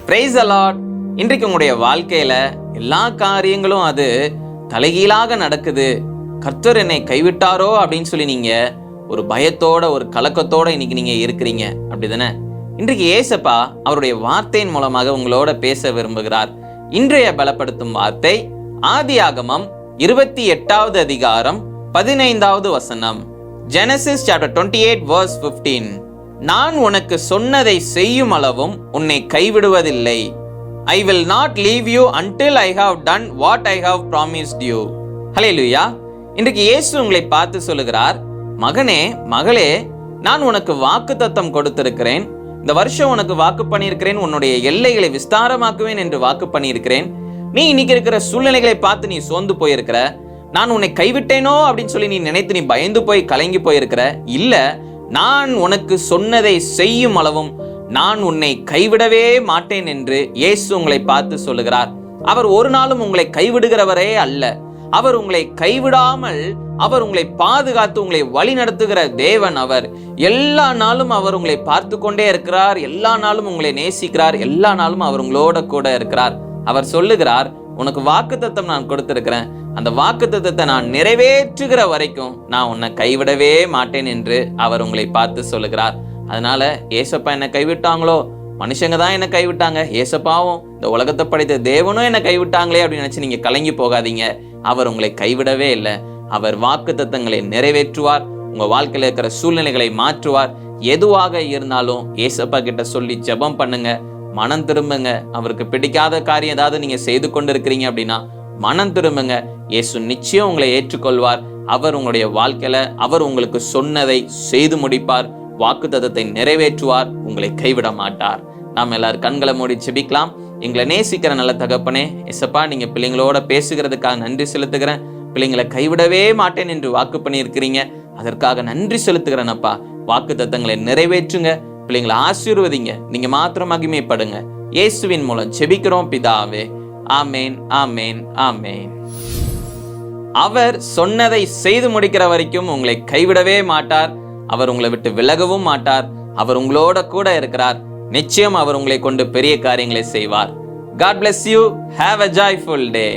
Praise the Lord. இன்றைக்கு உங்களுடைய வாழ்க்கையில எல்லா காரியங்களும் அது தலைகீழாக நடக்குது, கர்த்தர் என்னை கைவிட்டாரோ அப்படின்னு சொல்லி நீங்க ஒரு பயத்தோட ஒரு கலக்கத்தோட இன்னைக்கு நீங்க இருக்கிறீங்க, அப்படிதானே? இன்றைக்கு ஏசப்பா அவருடைய வார்த்தையின் மூலமாக உங்களோட பேச விரும்புகிறார். இன்றைய பலப்படுத்தும் வார்த்தை ஆதியாகமம் 28வது அதிகாரம் 15வது வசனம். Genesis chapter 28 verse 15. நான் உனக்கு சொன்னதை செய்யும் அளவும் உன்னை கைவிடுவதில்லை. I will not leave you until I have done what I have promised you. ஹல்லேலூயா. இன்றைக்கு இயேசு உங்களை பார்த்து சொல்லுகிறார், மகனே மகளே, நான் உனக்கு வாக்குத்தத்தம் கொடுத்திருக்கிறேன். இந்த வருஷம் உனக்கு வாக்கு பண்ணியிருக்கிறேன், உன்னுடைய எல்லைகளை விஸ்தாரமாக்குவேன் என்று வாக்கு பண்ணியிருக்கிறேன். நீ இன்னைக்கு இருக்கிற சூழ்நிலைகளை பார்த்து நீ சோர்ந்து போயிருக்கிற, நான் உன்னை கைவிட்டேனோ அப்படின்னு சொல்லி நீ நினைத்து நீ பயந்து போய் கலங்கி போயிருக்கிற. இல்ல, நான் உனக்கு சொன்னதை செய்யும் அளவும் நான் உன்னை கைவிடவே மாட்டேன் என்று இயேசு உங்களை பார்த்து சொல்லுகிறார். அவர் ஒரு நாளும் உங்களை கைவிடுகிறவரே அல்ல. அவர் உங்களை கைவிடாமல் அவர் உங்களை பாதுகாத்து உங்களை வழி நடத்துகிற தேவன். அவர் எல்லா நாளும் அவர் உங்களை பார்த்து கொண்டே இருக்கிறார். எல்லா நாளும் உங்களை நேசிக்கிறார். எல்லா நாளும் அவர் உங்களோட கூட இருக்கிறார். அவர் சொல்லுகிறார், உனக்கு வாக்குத்தத்தம் நான் கொடுத்திருக்கிறேன், அந்த வாக்குத்தத்தத்தை நான் நிறைவேற்றுகிற வரைக்கும் நான் உன்னை கைவிடவே மாட்டேன் என்று அவர் உங்களை பார்த்து சொல்லுகிறார். அதனால ஏசப்பா என்ன கைவிட்டாங்களோ, மனுஷங்க தான் என்ன கைவிட்டாங்க, ஏசப்பாவும் இந்த உலகத்தை படைத்த தேவனும் என்ன கைவிட்டாங்களே அப்படின்னு நினைச்சு நீங்க கலங்கி போகாதீங்க. அவர் உங்களை கைவிடவே இல்லை. அவர் வாக்குத்தத்தங்களை நிறைவேற்றுவார். உங்க வாழ்க்கையில இருக்கிற சூழ்நிலைகளை மாற்றுவார். எதுவாக இருந்தாலும் ஏசப்பா கிட்ட சொல்லி ஜெபம் பண்ணுங்க, மனம் திரும்புங்க. அவருக்கு பிடிக்காத காரியம் ஏதாவது நீங்க செய்து கொண்டு இருக்கிறீங்க அப்படின்னா மனம் திரும்புங்க. இயேசு நிச்சயம் உங்களை ஏற்றுக்கொள்வார். அவர் உங்களுடைய வாழ்க்கையில அவர் உங்களுக்கு சொன்னதை செய்து முடிப்பார். வாக்குத்தத்தத்தை நிறைவேற்றுவார். உங்களை கைவிட மாட்டார். நாம் எல்லாரும் கண்களை மூடி ஜெபிக்கலாம். எங்களை நேசிக்கிற நல்ல தகப்பனே, எசப்பா, நீங்க பிள்ளைங்களோட பேசுகிறதுக்காக நன்றி செலுத்துகிறேன். பிள்ளைங்களை கைவிடவே மாட்டேன் என்று வாக்கு பண்ணியிருக்கிறீங்க, அதற்காக நன்றி செலுத்துகிறேனப்பா. வாக்குத்தத்தங்களை நிறைவேற்றுங்க, பிள்ளைங்களை ஆசீர்வதிங்க, நீங்க மாத்திரம் மகிமைப்படுங்க. இயேசுவின் மூலம் ஜெபிக்கிறோம் பிதாவே. ஆமேன், ஆமேன், ஆமேன். அவர் சொன்னதை செய்து முடிக்கிற வரைக்கும் உங்களை கைவிடவே மாட்டார். அவர் உங்களை விட்டு விலகவும் மாட்டார். அவர் உங்களோட கூட இருக்கிறார். நிச்சயம் அவர் உங்களை கொண்டு பெரிய காரியங்களை செய்வார். God bless you. Have a joyful day.